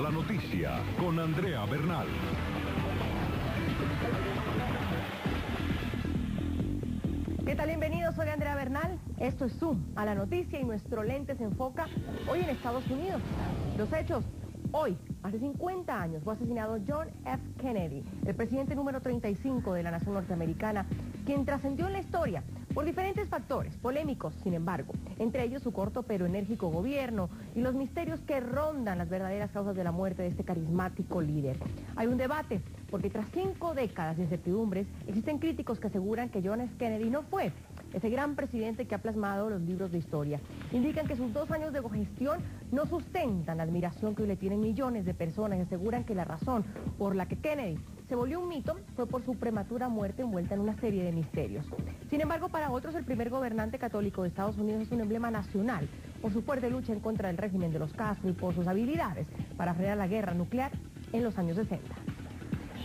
la noticia con Andrea Bernal. ¿Qué tal? Bienvenidos, soy Andrea Bernal. Esto es Zoom a la noticia y nuestro lente se enfoca hoy en Estados Unidos. Los hechos. Hoy, hace 50 años, fue asesinado John F. Kennedy, el presidente número 35 de la nación norteamericana, quien trascendió en la historia por diferentes factores polémicos, sin embargo, entre ellos su corto pero enérgico gobierno y los misterios que rondan las verdaderas causas de la muerte de este carismático líder. Hay un debate, porque tras 5 décadas de incertidumbres, existen críticos que aseguran que John F. Kennedy no fue ese gran presidente que ha plasmado los libros de historia. Indican que sus 2 años de gestión no sustentan la admiración que hoy le tienen millones de personas y aseguran que la razón por la que Kennedy se volvió un mito fue por su prematura muerte envuelta en una serie de misterios. Sin embargo, para otros, el primer gobernante católico de Estados Unidos es un emblema nacional por su fuerte lucha en contra del régimen de los Castro y por sus habilidades para frenar la guerra nuclear en los años 60.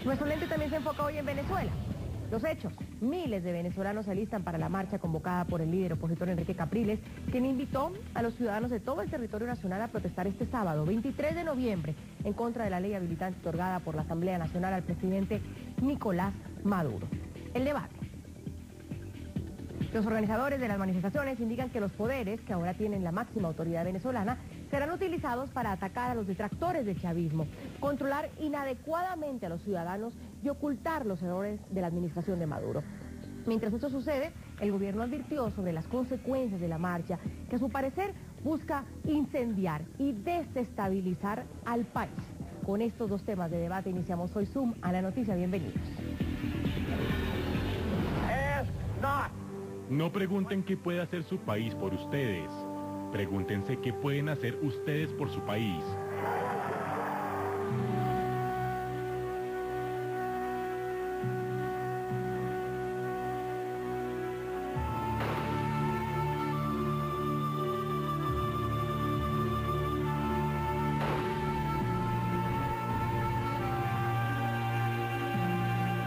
Nuestro lente también se enfoca hoy en Venezuela. Los hechos. Miles de venezolanos se alistan para la marcha convocada por el líder opositor Enrique Capriles, quien invitó a los ciudadanos de todo el territorio nacional a protestar este sábado, 23 de noviembre, en contra de la ley habilitante otorgada por la Asamblea Nacional al presidente Nicolás Maduro. El debate. Los organizadores de las manifestaciones indican que los poderes, que ahora tienen la máxima autoridad venezolana, serán utilizados para atacar a los detractores del chavismo, controlar inadecuadamente a los ciudadanos y ocultar los errores de la administración de Maduro. Mientras esto sucede, el gobierno advirtió sobre las consecuencias de la marcha, que a su parecer busca incendiar y desestabilizar al país. Con estos 2 temas de debate iniciamos hoy Zoom a la noticia. Bienvenidos. No pregunten qué puede hacer su país por ustedes. Pregúntense qué pueden hacer ustedes por su país.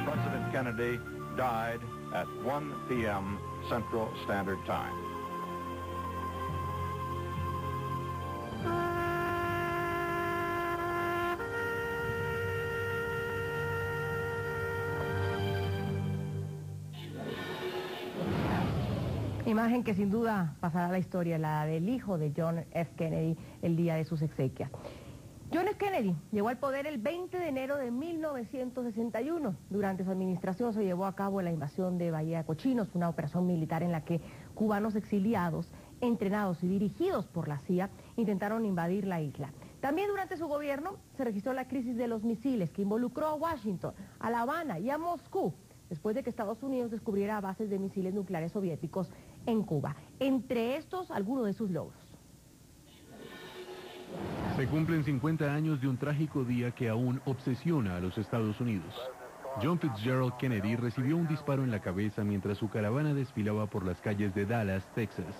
President Kennedy died at 1 p.m. Central Standard Time. Imagen que sin duda pasará a la historia, la del hijo de John F. Kennedy el día de sus exequias. John F. Kennedy llegó al poder el 20 de enero de 1961. Durante su administración se llevó a cabo la invasión de Bahía de Cochinos, una operación militar en la que cubanos exiliados, entrenados y dirigidos por la CIA, intentaron invadir la isla. También durante su gobierno se registró la crisis de los misiles que involucró a Washington, a La Habana y a Moscú, después de que Estados Unidos descubriera bases de misiles nucleares soviéticos en Cuba. Entre estos, algunos de sus logros. Se cumplen 50 años de un trágico día que aún obsesiona a los Estados Unidos. John Fitzgerald Kennedy recibió un disparo en la cabeza mientras su caravana desfilaba por las calles de Dallas, Texas.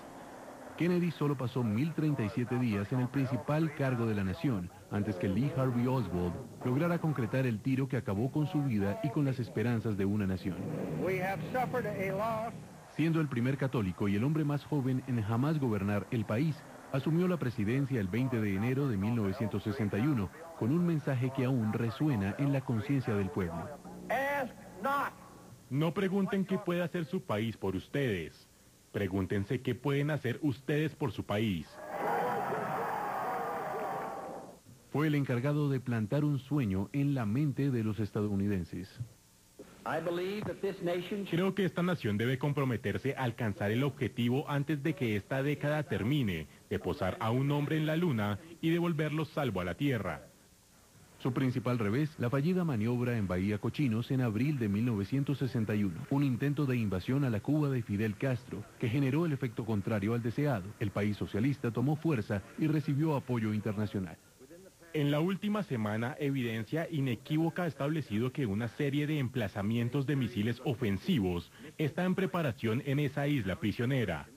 Kennedy solo pasó 1037 días en el principal cargo de la nación, antes que Lee Harvey Oswald lograra concretar el tiro que acabó con su vida y con las esperanzas de una nación. Siendo el primer católico y el hombre más joven en jamás gobernar el país, asumió la presidencia el 20 de enero de 1961, con un mensaje que aún resuena en la conciencia del pueblo. No pregunten qué puede hacer su país por ustedes. Pregúntense qué pueden hacer ustedes por su país. Fue el encargado de plantar un sueño en la mente de los estadounidenses. Creo que esta nación debe comprometerse a alcanzar el objetivo antes de que esta década termine, de posar a un hombre en la luna y devolverlo salvo a la tierra. Su principal revés, la fallida maniobra en Bahía Cochinos en abril de 1961, un intento de invasión a la Cuba de Fidel Castro, que generó el efecto contrario al deseado. El país socialista tomó fuerza y recibió apoyo internacional. En la última semana, evidencia inequívoca ha establecido que una serie de emplazamientos de misiles ofensivos está en preparación en esa isla prisionera.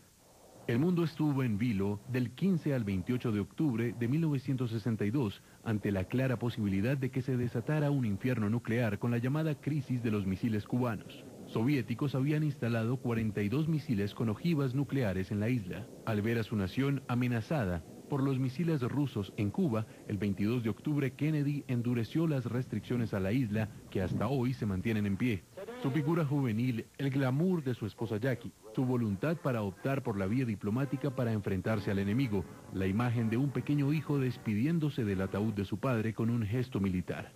El mundo estuvo en vilo del 15 al 28 de octubre de 1962 ante la clara posibilidad de que se desatara un infierno nuclear con la llamada crisis de los misiles cubanos. Soviéticos habían instalado 42 misiles con ojivas nucleares en la isla. Al ver a su nación amenazada por los misiles rusos en Cuba, el 22 de octubre Kennedy endureció las restricciones a la isla que hasta hoy se mantienen en pie. Su figura juvenil, el glamour de su esposa Jackie, su voluntad para optar por la vía diplomática para enfrentarse al enemigo, la imagen de un pequeño hijo despidiéndose del ataúd de su padre con un gesto militar.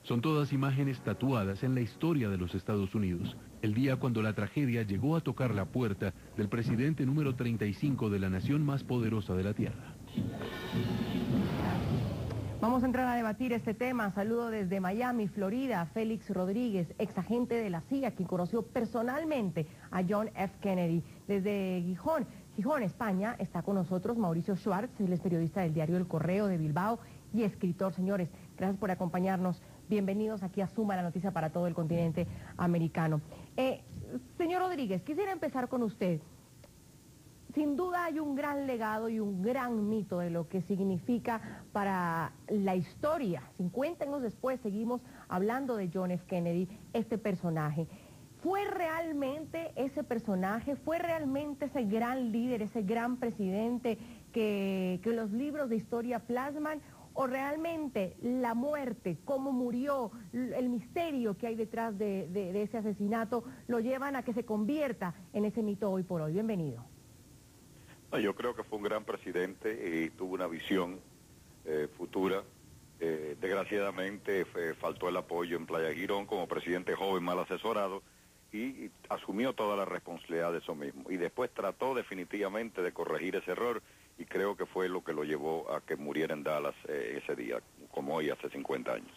Son todas imágenes tatuadas en la historia de los Estados Unidos. El día cuando la tragedia llegó a tocar la puerta del presidente número 35 de la nación más poderosa de la Tierra. Vamos a entrar a debatir este tema. Saludo desde Miami, Florida, Félix Rodríguez, exagente de la CIA, quien conoció personalmente a John F. Kennedy. Desde Gijón, España, está con nosotros Mauricio Schwartz, él es periodista del diario El Correo de Bilbao y escritor. Señores, gracias por acompañarnos. Bienvenidos aquí a Suma la Noticia para todo el continente americano. Señor Rodríguez, quisiera empezar con usted. Sin duda hay un gran legado y un gran mito de lo que significa para la historia. 50 años después seguimos hablando de John F. Kennedy, este personaje. ¿Fue realmente ese personaje? ¿Fue realmente ese gran líder, ese gran presidente que los libros de historia plasman? ¿O realmente la muerte, cómo murió, el misterio que hay detrás de ese asesinato, lo llevan a que se convierta en ese mito hoy por hoy? Bienvenido. Yo creo que fue un gran presidente y tuvo una visión futura. Desgraciadamente faltó el apoyo en Playa Girón como presidente joven, mal asesorado, y asumió toda la responsabilidad de eso mismo. Y después trató definitivamente de corregir ese error, y creo que fue lo que lo llevó a que muriera en Dallas ese día, como hoy hace 50 años.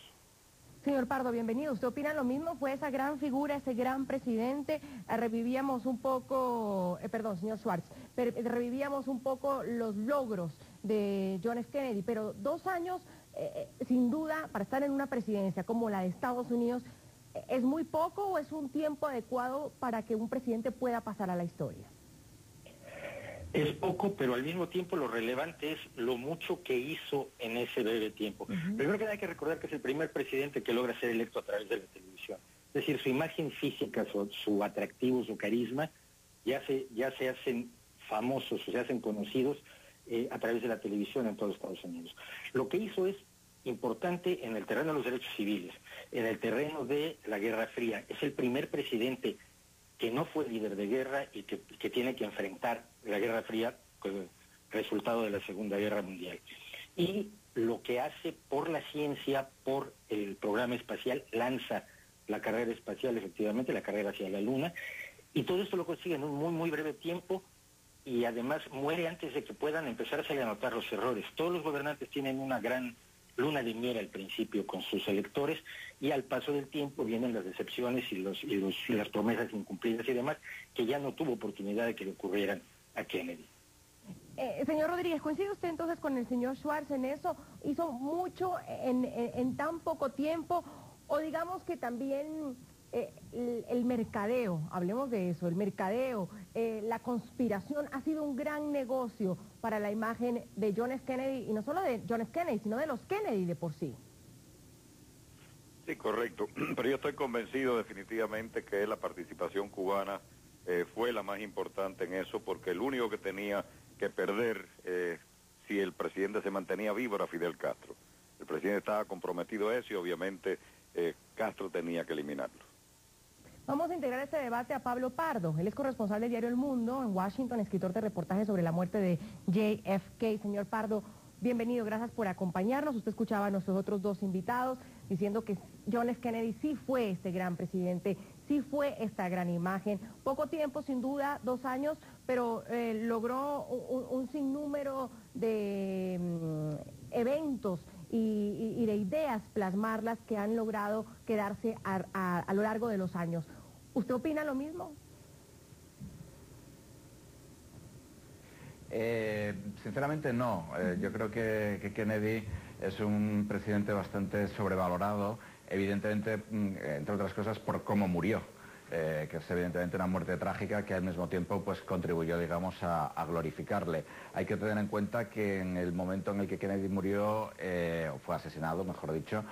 Señor Pardo, bienvenido. ¿Usted opina lo mismo? ¿Fue esa gran figura, ese gran presidente? Revivíamos un poco, señor Schwartz, revivíamos un poco los logros de John F. Kennedy, pero 2 años, sin duda, para estar en una presidencia como la de Estados Unidos, ¿es muy poco o es un tiempo adecuado para que un presidente pueda pasar a la historia? Es poco, pero al mismo tiempo lo relevante es lo mucho que hizo en ese breve tiempo. Primero que nada hay que recordar que es el primer presidente que logra ser electo a través de la televisión. Es decir, su imagen física, su atractivo, su carisma, ya se hacen famosos, o se hacen conocidos a través de la televisión en todos Estados Unidos. Lo que hizo es importante en el terreno de los derechos civiles, en el terreno de la Guerra Fría. Es el primer presidente que no fue líder de guerra y que tiene que enfrentar la Guerra Fría con el resultado de la Segunda Guerra Mundial. Y lo que hace por la ciencia, por el programa espacial, lanza la carrera espacial, efectivamente, la carrera hacia la Luna, y todo esto lo consigue en un muy, muy breve tiempo, y además muere antes de que puedan empezarse a notar los errores. Todos los gobernantes tienen una gran luna de miel al principio con sus electores, y al paso del tiempo vienen las decepciones y las promesas incumplidas y demás, que ya no tuvo oportunidad de que le ocurrieran a Kennedy. Señor Rodríguez, ¿coincide usted entonces con el señor Schwartz en eso? ¿Hizo mucho en tan poco tiempo? O digamos que también el mercadeo, hablemos de eso, el mercadeo, la conspiración ha sido un gran negocio para la imagen de John F. Kennedy, y no solo de John F. Kennedy, sino de los Kennedy de por sí. Sí, correcto. Pero yo estoy convencido definitivamente que la participación cubana fue la más importante en eso, porque el único que tenía que perder si el presidente se mantenía vivo era Fidel Castro. El presidente estaba comprometido a eso y obviamente Castro tenía que eliminarlo. Vamos a integrar este debate a Pablo Pardo. Él es corresponsal del diario El Mundo en Washington, escritor de reportajes sobre la muerte de JFK. Señor Pardo, bienvenido, gracias por acompañarnos. Usted escuchaba a nuestros otros 2 invitados diciendo que John F. Kennedy sí fue este gran presidente, sí fue esta gran imagen. Poco tiempo, sin duda, 2 años, pero logró un sinnúmero de eventos y de ideas plasmarlas que han logrado quedarse a lo largo de los años. ¿Usted opina lo mismo? Sinceramente no. Yo creo que Kennedy es un presidente bastante sobrevalorado, evidentemente, entre otras cosas, por cómo murió. Que es evidentemente una muerte trágica que al mismo tiempo pues contribuyó, digamos, a glorificarle. Hay que tener en cuenta que en el momento en el que Kennedy murió, o fue asesinado, mejor dicho,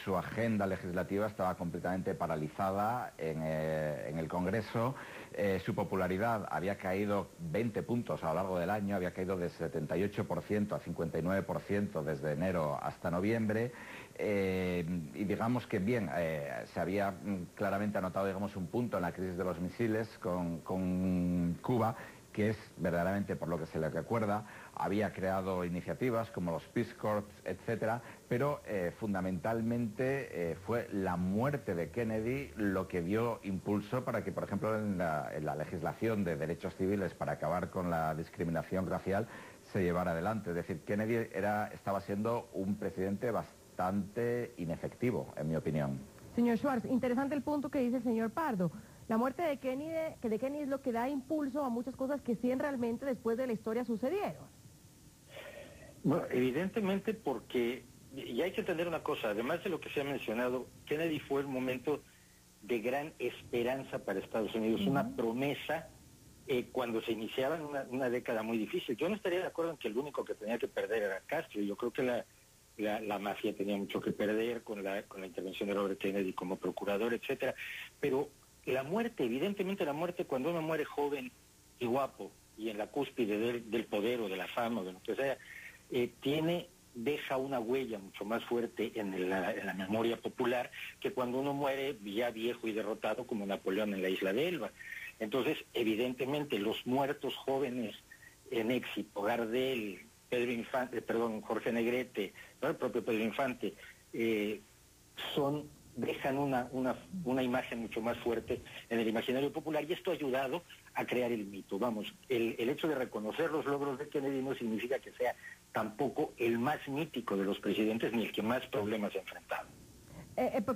su agenda legislativa estaba completamente paralizada en el Congreso. Su popularidad había caído 20 puntos a lo largo del año, había caído de 78% a 59% desde enero hasta noviembre. Y digamos que bien, se había claramente anotado, digamos, un punto en la crisis de los misiles con Cuba, que es verdaderamente por lo que se le recuerda. Había creado iniciativas como los Peace Corps, etcétera, pero fundamentalmente fue la muerte de Kennedy lo que dio impulso para que, por ejemplo, en la legislación de derechos civiles para acabar con la discriminación racial se llevara adelante. Es decir, Kennedy estaba siendo un presidente bastante inefectivo, en mi opinión. Señor Schwartz, interesante el punto que dice el señor Pardo. La muerte de Kennedy es lo que da impulso a muchas cosas que sí realmente después de la historia sucedieron. Bueno, evidentemente porque, y hay que entender una cosa, además de lo que se ha mencionado, Kennedy fue el momento de gran esperanza para Estados Unidos, una promesa cuando se iniciaba una década muy difícil. Yo no estaría de acuerdo en que el único que tenía que perder era Castro. Yo creo que la mafia tenía mucho que perder con la intervención de Robert Kennedy como procurador, etcétera. Pero la muerte, evidentemente la muerte, cuando uno muere joven y guapo y en la cúspide del poder o de la fama o de lo que sea, deja una huella mucho más fuerte en la memoria popular que cuando uno muere ya viejo y derrotado como Napoleón en la isla de Elba. Entonces, evidentemente, los muertos jóvenes en éxito, Gardel, Jorge Negrete, ¿no? El propio Pedro Infante, dejan una imagen mucho más fuerte en el imaginario popular, y esto ha ayudado a crear el mito. Vamos, el hecho de reconocer los logros de Kennedy no significa que sea tampoco el más mítico de los presidentes ni el que más problemas ha enfrentado.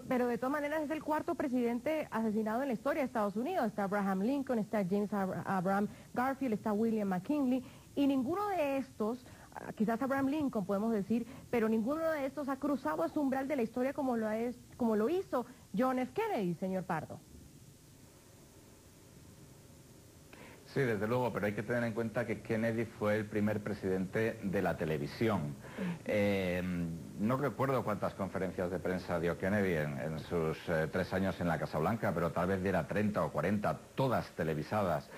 Pero de todas maneras es el cuarto presidente asesinado en la historia de Estados Unidos. Está Abraham Lincoln, está James Abraham Garfield, está William McKinley, y ninguno de estos, quizás Abraham Lincoln podemos decir, pero ninguno de estos ha cruzado ese umbral de la historia como lo hizo John F. Kennedy, señor Pardo. Sí, desde luego, pero hay que tener en cuenta que Kennedy fue el primer presidente de la televisión. No recuerdo cuántas conferencias de prensa dio Kennedy en sus 3 años en la Casa Blanca, pero tal vez diera 30 o 40, todas televisadas.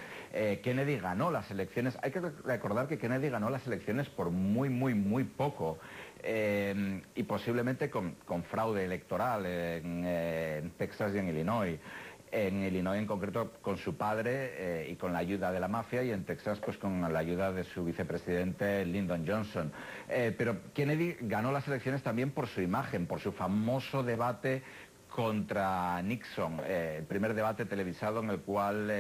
Kennedy ganó las elecciones. Hay que recordar que Kennedy ganó las elecciones por muy poco. Y posiblemente con fraude electoral en Texas y en Illinois. En Illinois en concreto con su padre y con la ayuda de la mafia, y en Texas pues con la ayuda de su vicepresidente Lyndon Johnson. Pero Kennedy ganó las elecciones también por su imagen, por su famoso debate contra Nixon, el primer debate televisado en el cual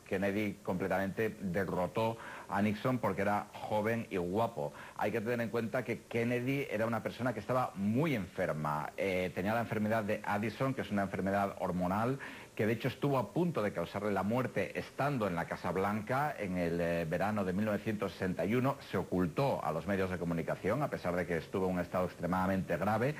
Kennedy completamente derrotó a Nixon porque era joven y guapo. Hay que tener en cuenta que Kennedy era una persona que estaba muy enferma, tenía la enfermedad de Addison, que es una enfermedad hormonal, que de hecho estuvo a punto de causarle la muerte estando en la Casa Blanca en el verano de 1961. Se ocultó a los medios de comunicación, a pesar de que estuvo en un estado extremadamente grave,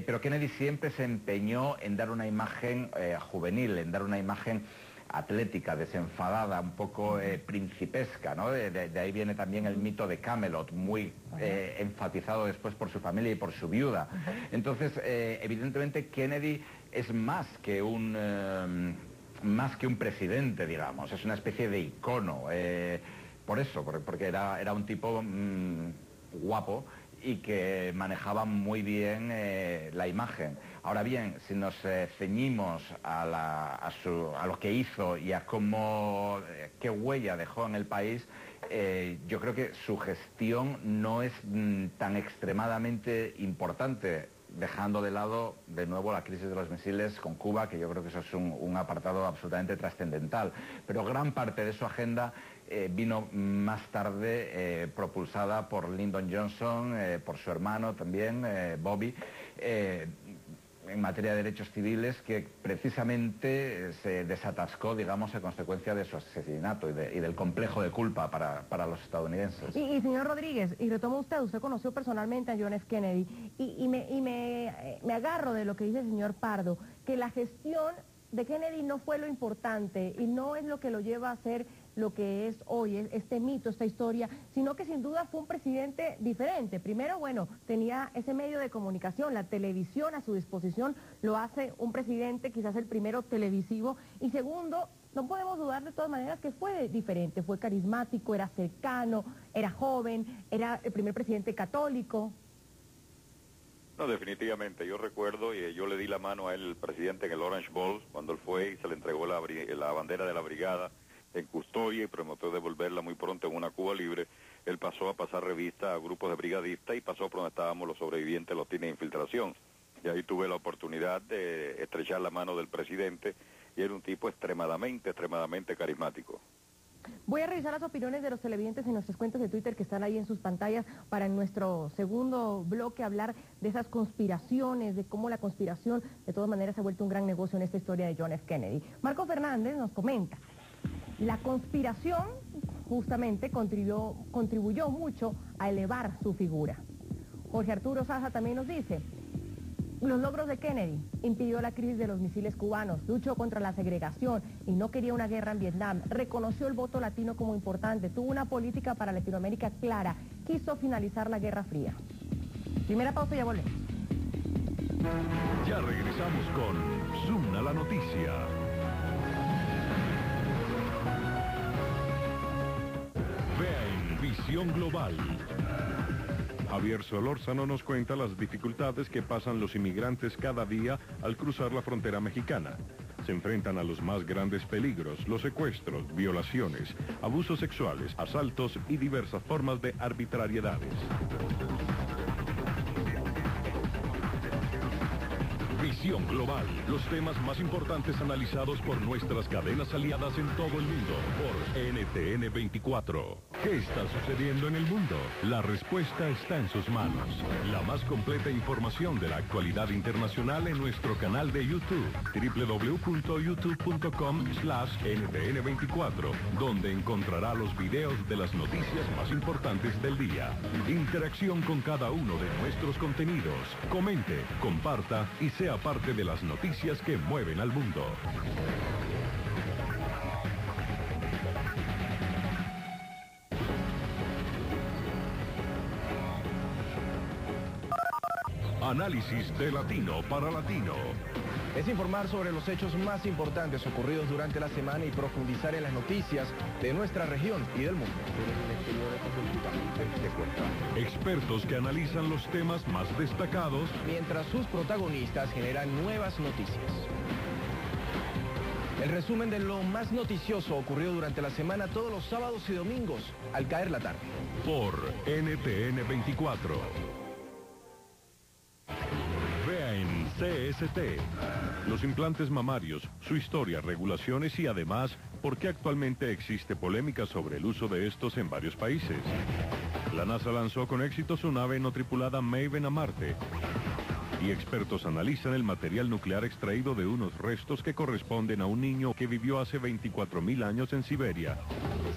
pero Kennedy siempre se empeñó en dar una imagen juvenil, en dar una imagen atlética, desenfadada, un poco principesca, ¿no? De ahí viene también el mito de Camelot, muy enfatizado después por su familia y por su viuda. Entonces, evidentemente Kennedy es más que un presidente, digamos, es una especie de icono, por eso, porque era un tipo guapo y que manejaba muy bien la imagen. Ahora bien, si nos ceñimos a lo que hizo y a qué huella dejó en el país, yo creo que su gestión no es tan extremadamente importante, dejando de lado de nuevo la crisis de los misiles con Cuba, que yo creo que eso es un apartado absolutamente trascendental. Pero gran parte de su agenda vino más tarde propulsada por Lyndon Johnson, por su hermano también, Bobby, en materia de derechos civiles, que precisamente se desatascó, digamos, a consecuencia de su asesinato y del complejo de culpa para los estadounidenses. Y señor Rodríguez, y retomo usted conoció personalmente a John F. Kennedy, y me agarro de lo que dice el señor Pardo, que la gestión de Kennedy no fue lo importante y no es lo que lo lleva a ser lo que es hoy, este mito, esta historia, sino que sin duda fue un presidente diferente. Primero, tenía ese medio de comunicación, la televisión a su disposición, lo hace un presidente, quizás el primero televisivo, y segundo, no podemos dudar de todas maneras que fue diferente, fue carismático, era cercano, era joven, era el primer presidente católico. No, definitivamente. Yo recuerdo, y yo le di la mano a él, el presidente, en el Orange Bowl, cuando él fue y se le entregó la bandera de la brigada en custodia y prometió devolverla muy pronto en una Cuba libre. Él pasó a pasar revista a grupos de brigadistas y pasó por donde estábamos los sobrevivientes, los tiene de infiltración. Y ahí tuve la oportunidad de estrechar la mano del presidente y era un tipo extremadamente carismático. Voy a revisar las opiniones de los televidentes en nuestras cuentas de Twitter que están ahí en sus pantallas para en nuestro segundo bloque hablar de esas conspiraciones, de cómo la conspiración de todas maneras se ha vuelto un gran negocio en esta historia de John F. Kennedy. Marco Fernández nos comenta, la conspiración justamente contribuyó mucho a elevar su figura. Jorge Arturo Saja también nos dice, los logros de Kennedy: impidió la crisis de los misiles cubanos, luchó contra la segregación y no quería una guerra en Vietnam, reconoció el voto latino como importante, tuvo una política para Latinoamérica clara, quiso finalizar la Guerra Fría. Primera pausa y ya volvemos. Ya regresamos con Zoom a la noticia. Vea en Visión Global. Javier Solórzano nos cuenta las dificultades que pasan los inmigrantes cada día al cruzar la frontera mexicana. Se enfrentan a los más grandes peligros, los secuestros, violaciones, abusos sexuales, asaltos y diversas formas de arbitrariedades. Visión Global, los temas más importantes analizados por nuestras cadenas aliadas en todo el mundo por NTN 24. ¿Qué está sucediendo en el mundo? La respuesta está en sus manos. La más completa información de la actualidad internacional en nuestro canal de YouTube, www.youtube.com/NTN24, donde encontrará los videos de las noticias más importantes del día. Interacción con cada uno de nuestros contenidos. Comente, comparta y sea parte de las noticias que mueven al mundo. Análisis de Latino para Latino. Es informar sobre los hechos más importantes ocurridos durante la semana y profundizar en las noticias de nuestra región y del mundo. Expertos que analizan los temas más destacados, mientras sus protagonistas generan nuevas noticias. El resumen de lo más noticioso ocurrido durante la semana todos los sábados y domingos al caer la tarde. Por NTN 24. Vea en CST los implantes mamarios, su historia, regulaciones y además por qué actualmente existe polémica sobre el uso de estos en varios países. La NASA lanzó con éxito su nave no tripulada Maven a Marte y expertos analizan el material nuclear extraído de unos restos que corresponden a un niño que vivió hace 24.000 años en Siberia.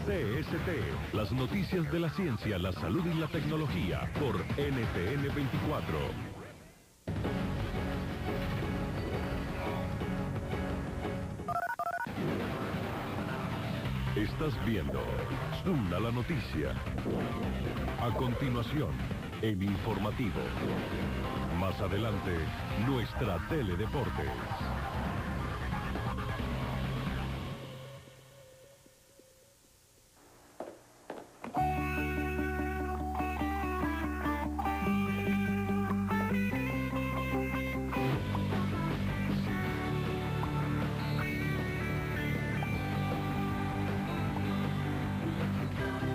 CST, las noticias de la ciencia, la salud y la tecnología por NTN 24. Estás viendo Zoom a la noticia. A continuación, el informativo. Más adelante, nuestra Teledeportes.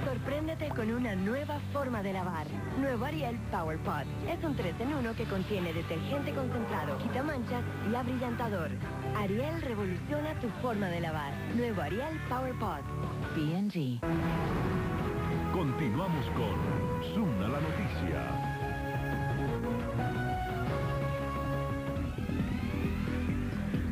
Sorpréndete con una nueva forma de lavar. Nuevo Ariel Power Pot. Es un 3 en 1 que contiene detergente concentrado, quitamanchas y abrillantador. Ariel revoluciona tu forma de lavar. Nuevo Ariel Power Pot. P&G. Continuamos con Zoom a la noticia.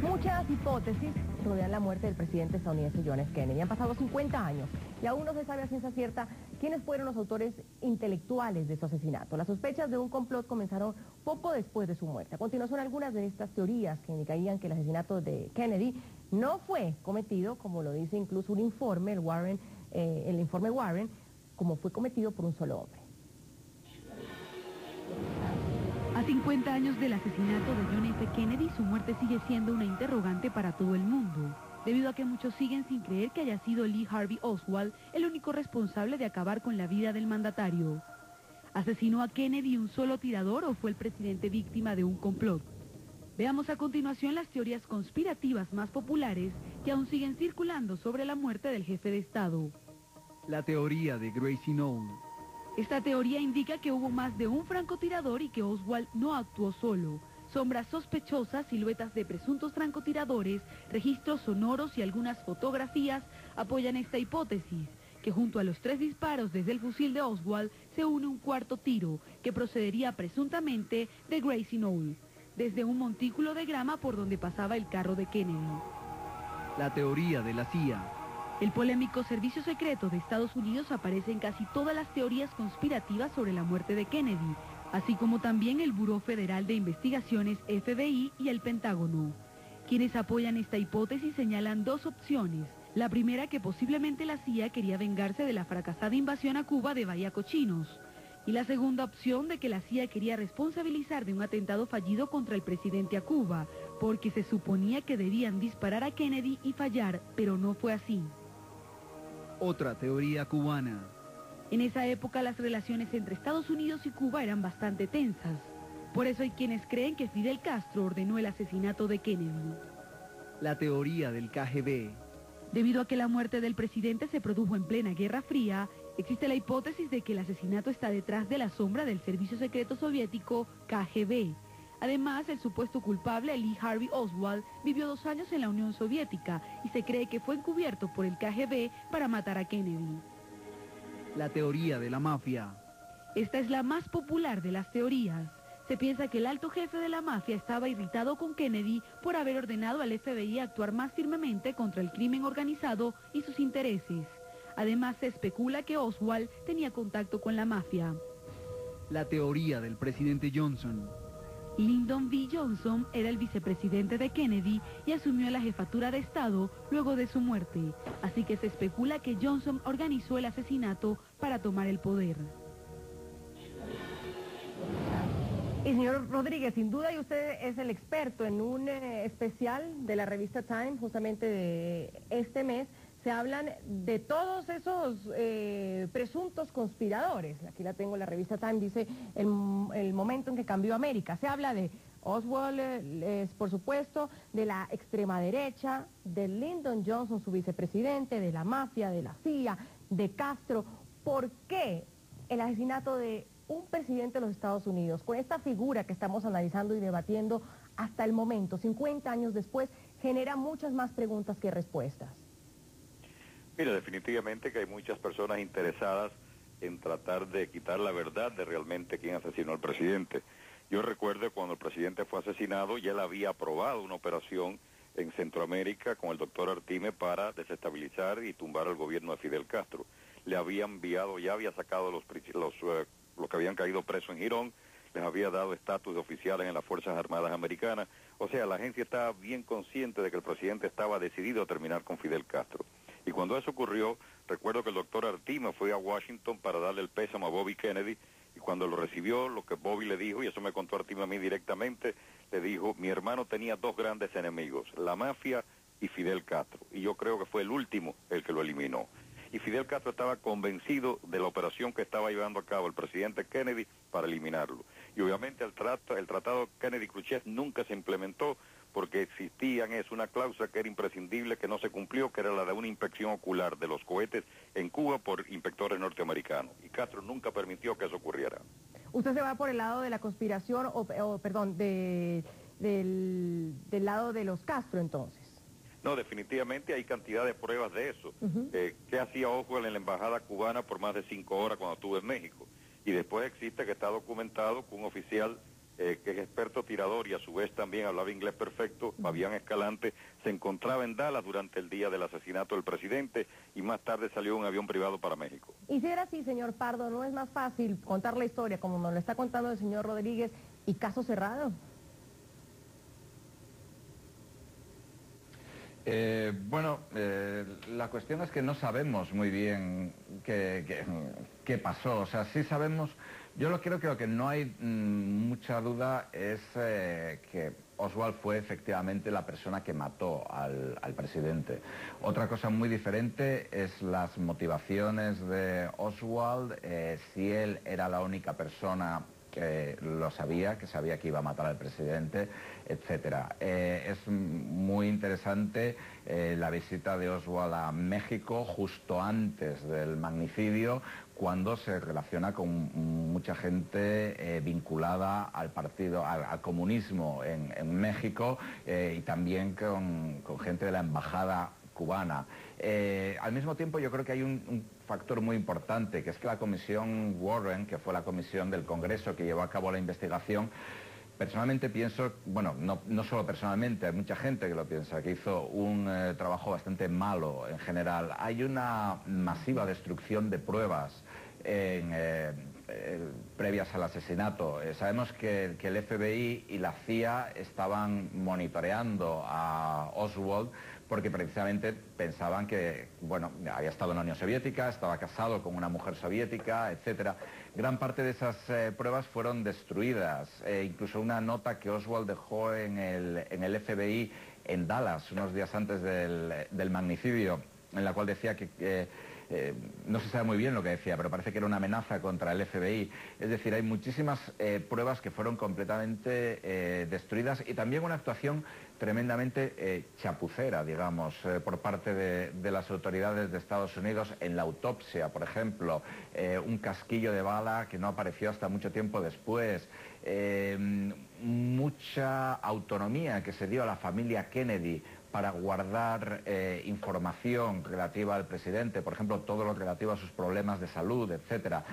Muchas hipótesis rodean la muerte del presidente estadounidense John F. Kennedy. Han pasado 50 años y aún no se sabe a ciencia cierta quiénes fueron los autores intelectuales de su asesinato. Las sospechas de un complot comenzaron poco después de su muerte. A continuación, algunas de estas teorías que indicarían que el asesinato de Kennedy no fue cometido, como lo dice incluso un informe, el informe Warren, como fue cometido por un solo hombre. A 50 años del asesinato de John F. Kennedy, su muerte sigue siendo una interrogante para todo el mundo. debido a que muchos siguen sin creer que haya sido Lee Harvey Oswald el único responsable de acabar con la vida del mandatario. ¿Asesinó a Kennedy un solo tirador o fue el presidente víctima de un complot? Veamos a continuación las teorías conspirativas más populares que aún siguen circulando sobre la muerte del jefe de Estado. La teoría de Gracie Knoll. Esta teoría indica que hubo más de un francotirador y que Oswald no actuó solo. Sombras sospechosas, siluetas de presuntos francotiradores, registros sonoros y algunas fotografías apoyan esta hipótesis, que junto a los 3 disparos desde el fusil de Oswald se une un cuarto tiro, que procedería presuntamente de Gracie Knoll, desde un montículo de grama por donde pasaba el carro de Kennedy. La teoría de la CIA. El polémico Servicio Secreto de Estados Unidos aparece en casi todas las teorías conspirativas sobre la muerte de Kennedy, así como también el Buró Federal de Investigaciones FBI y el Pentágono. Quienes apoyan esta hipótesis señalan 2 opciones. La primera, que posiblemente la CIA quería vengarse de la fracasada invasión a Cuba de Bahía Cochinos. Y la segunda opción, de que la CIA quería responsabilizar de un atentado fallido contra el presidente a Cuba, porque se suponía que debían disparar a Kennedy y fallar, pero no fue así. Otra teoría cubana. En esa época las relaciones entre Estados Unidos y Cuba eran bastante tensas. Por eso hay quienes creen que Fidel Castro ordenó el asesinato de Kennedy. La teoría del KGB. Debido a que la muerte del presidente se produjo en plena Guerra Fría, existe la hipótesis de que el asesinato está detrás de la sombra del servicio secreto soviético KGB. Además, el supuesto culpable, Lee Harvey Oswald, vivió 2 años en la Unión Soviética y se cree que fue encubierto por el KGB para matar a Kennedy. La teoría de la mafia. Esta es la más popular de las teorías. Se piensa que el alto jefe de la mafia estaba irritado con Kennedy por haber ordenado al FBI actuar más firmemente contra el crimen organizado y sus intereses. Además, se especula que Oswald tenía contacto con la mafia. La teoría del presidente Johnson. Lyndon B. Johnson era el vicepresidente de Kennedy y asumió la jefatura de Estado luego de su muerte. Así que se especula que Johnson organizó el asesinato para tomar el poder. Y señor Rodríguez, sin duda, y usted es el experto en un especial de la revista Time, justamente de este mes, se hablan de todos esos presuntos conspiradores. Aquí la tengo, la revista Time dice el momento en que cambió América. Se habla de Oswald, por supuesto, de la extrema derecha, de Lyndon Johnson, su vicepresidente, de la mafia, de la CIA, de Castro. ¿Por qué el asesinato de un presidente de los Estados Unidos, con esta figura que estamos analizando y debatiendo hasta el momento, 50 años después, genera muchas más preguntas que respuestas? Mira, definitivamente que hay muchas personas interesadas en tratar de quitar la verdad de realmente quién asesinó al presidente. Yo recuerdo cuando el presidente fue asesinado, ya él había aprobado una operación en Centroamérica con el doctor Artime para desestabilizar y tumbar al gobierno de Fidel Castro. Le había enviado, ya había sacado los que habían caído presos en Girón, les había dado estatus de oficiales en las Fuerzas Armadas Americanas. O sea, la agencia estaba bien consciente de que el presidente estaba decidido a terminar con Fidel Castro. Y cuando eso ocurrió, recuerdo que el doctor Artima fue a Washington para darle el pésamo a Bobby Kennedy, y cuando lo recibió, lo que Bobby le dijo, y eso me contó Artima a mí directamente, le dijo, mi hermano tenía 2 grandes enemigos, la mafia y Fidel Castro, y yo creo que fue el último el que lo eliminó. Y Fidel Castro estaba convencido de la operación que estaba llevando a cabo el presidente Kennedy para eliminarlo. Y obviamente el tratado Kennedy-Khrushchev nunca se implementó porque existían una cláusula que era imprescindible, que no se cumplió, que era la de una inspección ocular de los cohetes en Cuba por inspectores norteamericanos. Y Castro nunca permitió que eso ocurriera. ¿Usted se va por el lado de la conspiración, del lado de los Castro entonces? No, definitivamente hay cantidad de pruebas de eso. ¿Qué hacía Oswald en la embajada cubana por más de 5 horas cuando estuvo en México? Y después existe que está documentado que un oficial que es experto tirador y a su vez también hablaba inglés perfecto, Fabián Escalante, se encontraba en Dallas durante el día del asesinato del presidente y más tarde salió un avión privado para México. Y si era así, señor Pardo, ¿no es más fácil contar la historia como nos lo está contando el señor Rodríguez y caso cerrado? La cuestión es que no sabemos muy bien qué pasó. O sea, sí sabemos Yo creo que lo que no hay mucha duda es que Oswald fue efectivamente la persona que mató al presidente. Otra cosa muy diferente es las motivaciones de Oswald, si él era la única persona que lo sabía, que sabía que iba a matar al presidente, etcétera. Es muy interesante la visita de Oswald a México justo antes del magnicidio, cuando se relaciona con mucha gente vinculada al partido, al comunismo en México y también con gente de la embajada cubana. Al mismo tiempo yo creo que hay un factor muy importante, que es que la comisión Warren, que fue la comisión del Congreso que llevó a cabo la investigación, personalmente pienso, bueno, no solo personalmente, hay mucha gente que lo piensa, que hizo un trabajo bastante malo en general. Hay una masiva destrucción de pruebas previas al asesinato. Sabemos que el FBI y la CIA estaban monitoreando a Oswald porque precisamente pensaban que, bueno, había estado en la Unión Soviética, estaba casado con una mujer soviética, etcétera. Gran parte de esas pruebas fueron destruidas. Incluso una nota que Oswald dejó en el FBI en Dallas, unos días antes del magnicidio, en la cual decía que no se sabe muy bien lo que decía, pero parece que era una amenaza contra el FBI. Es decir, hay muchísimas pruebas que fueron completamente destruidas y también una actuación tremendamente chapucera, digamos, por parte de las autoridades de Estados Unidos en la autopsia, por ejemplo, un casquillo de bala que no apareció hasta mucho tiempo después, mucha autonomía que se dio a la familia Kennedy para guardar información relativa al presidente, por ejemplo, todo lo relativo a sus problemas de salud, etcétera.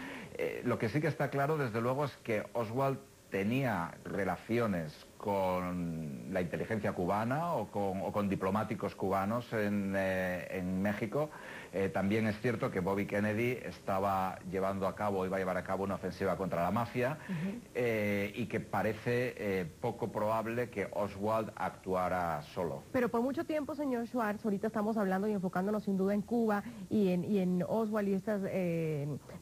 Lo que sí que está claro, desde luego, es que Oswald tenía relaciones con la inteligencia cubana o con diplomáticos cubanos en México. También es cierto que Bobby Kennedy iba a llevar a cabo una ofensiva contra la mafia y que parece poco probable que Oswald actuara solo. Pero por mucho tiempo, señor Schwartz, ahorita estamos hablando y enfocándonos sin duda en Cuba y en Oswald y estas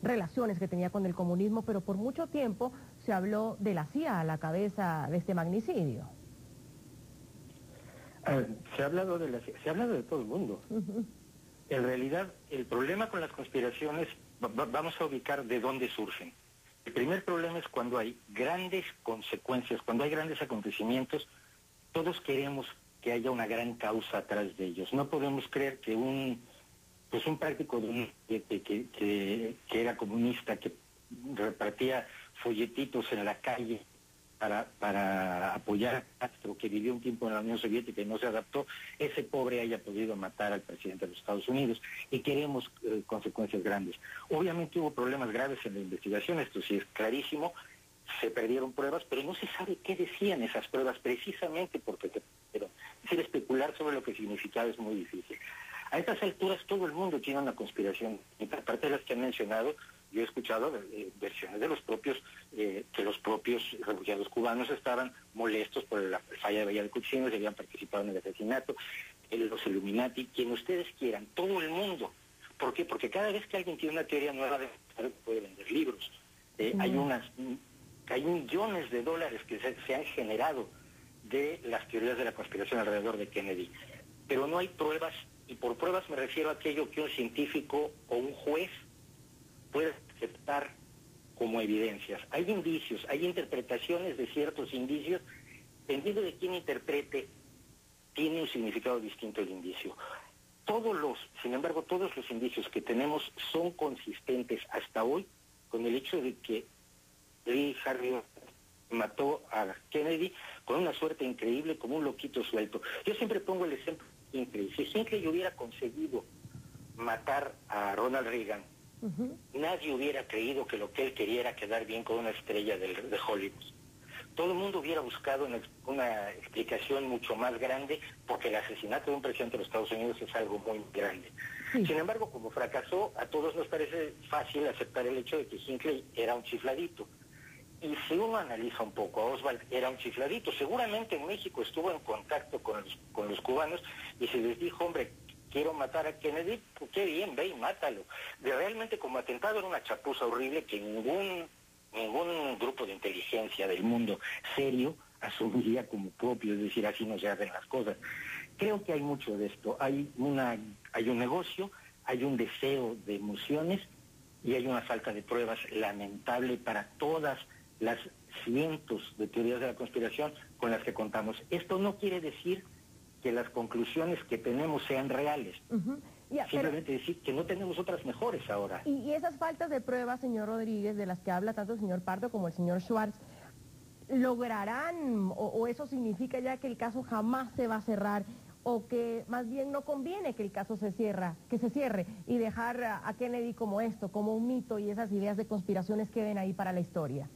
relaciones que tenía con el comunismo, pero por mucho tiempo se habló de la CIA a la cabeza de este magnicidio. Se ha hablado de todo el mundo. En realidad, el problema con las conspiraciones, vamos a ubicar de dónde surgen. El primer problema es cuando hay grandes consecuencias, cuando hay grandes acontecimientos, todos queremos que haya una gran causa atrás de ellos. No podemos creer que un práctico que era comunista, que repartía folletitos en la calle para apoyar a Castro, que vivió un tiempo en la Unión Soviética y no se adaptó, ese pobre haya podido matar al presidente de los Estados Unidos, y queremos consecuencias grandes. Obviamente hubo problemas graves en la investigación, esto sí es clarísimo, se perdieron pruebas, pero no se sabe qué decían esas pruebas precisamente porque se perdieron. Es decir, especular sobre lo que significaba es muy difícil. A estas alturas todo el mundo tiene una conspiración, y aparte de las que han mencionado, yo he escuchado versiones de los propios, que los propios refugiados cubanos estaban molestos por la falla de Bahía de Cochinos, habían participado en el asesinato, los Illuminati, quien ustedes quieran, todo el mundo. ¿Por qué? Porque cada vez que alguien tiene una teoría nueva, puede vender libros. Hay millones de dólares que se han generado de las teorías de la conspiración alrededor de Kennedy. Pero no hay pruebas, y por pruebas me refiero a aquello que un científico o un juez puede aceptar como evidencias. Hay indicios, hay interpretaciones de ciertos indicios, dependiendo de quién interprete, tiene un significado distinto el indicio. Sin embargo, todos los indicios que tenemos son consistentes hasta hoy con el hecho de que Lee Harvey mató a Kennedy con una suerte increíble, como un loquito suelto. Yo siempre pongo el ejemplo de Hinckley. Si Hinckley hubiera conseguido matar a Ronald Reagan, nadie hubiera creído que lo que él quería era quedar bien con una estrella de Hollywood. Todo el mundo hubiera buscado una explicación mucho más grande, porque el asesinato de un presidente de los Estados Unidos es algo muy grande. Sin embargo, como fracasó, a todos nos parece fácil aceptar el hecho de que Hinckley era un chifladito. Y si uno analiza un poco, Oswald era un chifladito. Seguramente en México estuvo en contacto con los cubanos y se les dijo, hombre, quiero matar a Kennedy, pues qué bien, ve y mátalo. Realmente como atentado era una chapuza horrible que ningún ningún grupo de inteligencia del mundo serio asumiría como propio, es decir, así no se hacen las cosas. Creo que hay mucho de esto. Hay un negocio, hay un deseo de emociones y hay una falta de pruebas lamentable para todas las cientos de teorías de la conspiración con las que contamos. Esto no quiere decir que las conclusiones que tenemos sean reales. Simplemente decir que no tenemos otras mejores ahora. Y esas faltas de pruebas, señor Rodríguez, de las que habla tanto el señor Pardo como el señor Schwartz, ¿lograrán o eso significa ya que el caso jamás se va a cerrar o que más bien no conviene que el caso se cierre y dejar a Kennedy como esto, como un mito y esas ideas de conspiraciones queden ahí para la historia?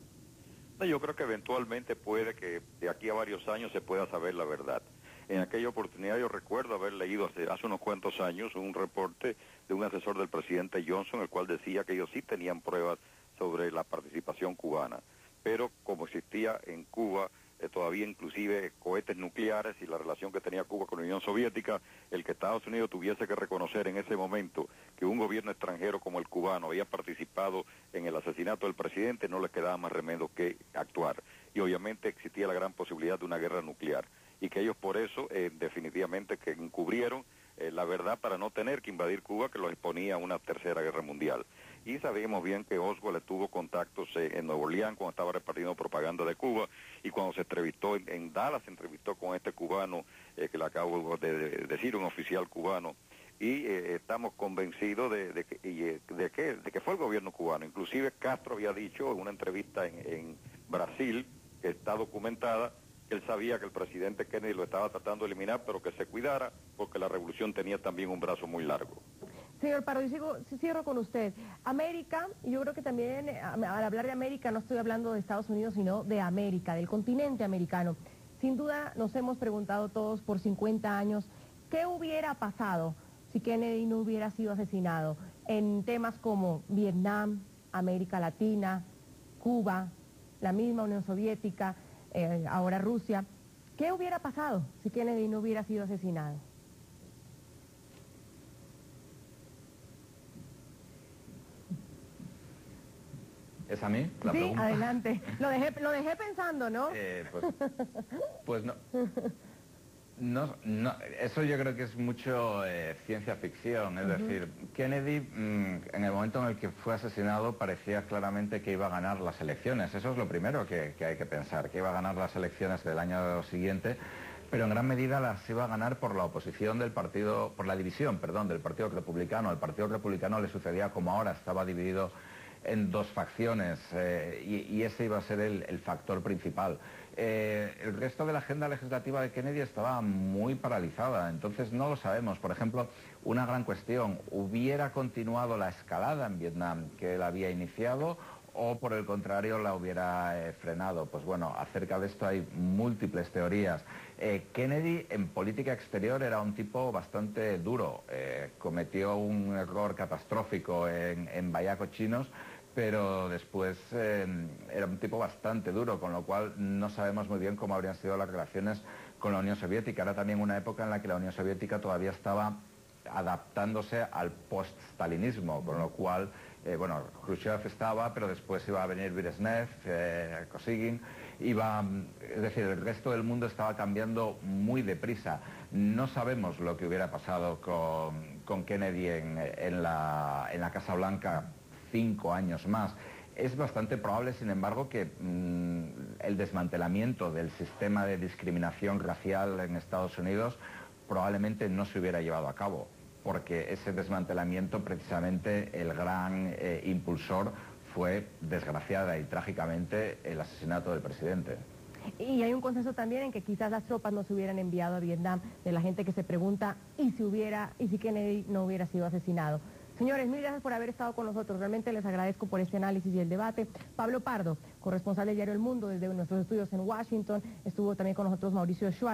Yo creo que eventualmente puede que de aquí a varios años se pueda saber la verdad. En aquella oportunidad yo recuerdo haber leído hace unos cuantos años un reporte de un asesor del presidente Johnson, el cual decía que ellos sí tenían pruebas sobre la participación cubana, pero como existía en Cuba todavía inclusive cohetes nucleares y la relación que tenía Cuba con la Unión Soviética, el que Estados Unidos tuviese que reconocer en ese momento que un gobierno extranjero como el cubano había participado en el asesinato del presidente, no le quedaba más remedio que actuar. Y obviamente existía la gran posibilidad de una guerra nuclear. Y que ellos por eso definitivamente que encubrieron la verdad para no tener que invadir Cuba, que los exponía a una tercera guerra mundial. Y sabemos bien que Oswald tuvo contactos en Nuevo Orleans cuando estaba repartiendo propaganda de Cuba, y cuando se entrevistó en Dallas, se entrevistó con este cubano que le acabo de decir, un oficial cubano, y estamos convencidos de que fue el gobierno cubano. Inclusive Castro había dicho en una entrevista en Brasil, que está documentada, que él sabía que el presidente Kennedy lo estaba tratando de eliminar, pero que se cuidara porque la revolución tenía también un brazo muy largo. Señor Pardo, cierro con usted. América, y yo creo que también al hablar de América no estoy hablando de Estados Unidos, sino de América, del continente americano. Sin duda nos hemos preguntado todos por 50 años, ¿qué hubiera pasado si Kennedy no hubiera sido asesinado? En temas como Vietnam, América Latina, Cuba, la misma Unión Soviética, ahora Rusia. ¿Qué hubiera pasado si Kennedy no hubiera sido asesinado? ¿Es a mí la pregunta? Sí, adelante. Lo dejé pensando, ¿no? Pues no. No, eso yo creo que es mucho ciencia ficción, es decir, Kennedy en el momento en el que fue asesinado parecía claramente que iba a ganar las elecciones. Eso es lo primero que hay que pensar, que iba a ganar las elecciones del año siguiente, pero en gran medida las iba a ganar por la oposición del partido, por la división, perdón, del Partido Republicano. El Partido Republicano le sucedía como ahora, estaba dividido en dos facciones y ese iba a ser el factor principal. El resto de la agenda legislativa de Kennedy estaba muy paralizada, entonces no lo sabemos. Por ejemplo, una gran cuestión, ¿hubiera continuado la escalada en Vietnam que él había iniciado o por el contrario la hubiera frenado? Pues bueno, acerca de esto hay múltiples teorías. Kennedy en política exterior era un tipo bastante duro, cometió un error catastrófico en Bayaco Chinos, pero después era un tipo bastante duro, con lo cual no sabemos muy bien cómo habrían sido las relaciones con la Unión Soviética. Era también una época en la que la Unión Soviética todavía estaba adaptándose al post-stalinismo, con lo cual, bueno, Khrushchev estaba, pero después iba a venir Brezhnev, Kosygin, es decir, el resto del mundo estaba cambiando muy deprisa. No sabemos lo que hubiera pasado con Kennedy en la Casa Blanca 5 años más. Es bastante probable, sin embargo, que el desmantelamiento del sistema de discriminación racial en Estados Unidos probablemente no se hubiera llevado a cabo, porque ese desmantelamiento, precisamente, el gran impulsor fue, desgraciada y trágicamente, el asesinato del presidente. Y hay un consenso también en que quizás las tropas no se hubieran enviado a Vietnam, de la gente que se pregunta, ¿y si Kennedy no hubiera sido asesinado? Señores, mil gracias por haber estado con nosotros. Realmente les agradezco por este análisis y el debate. Pablo Pardo, corresponsal del diario El Mundo desde nuestros estudios en Washington. Estuvo también con nosotros Mauricio Schwartz.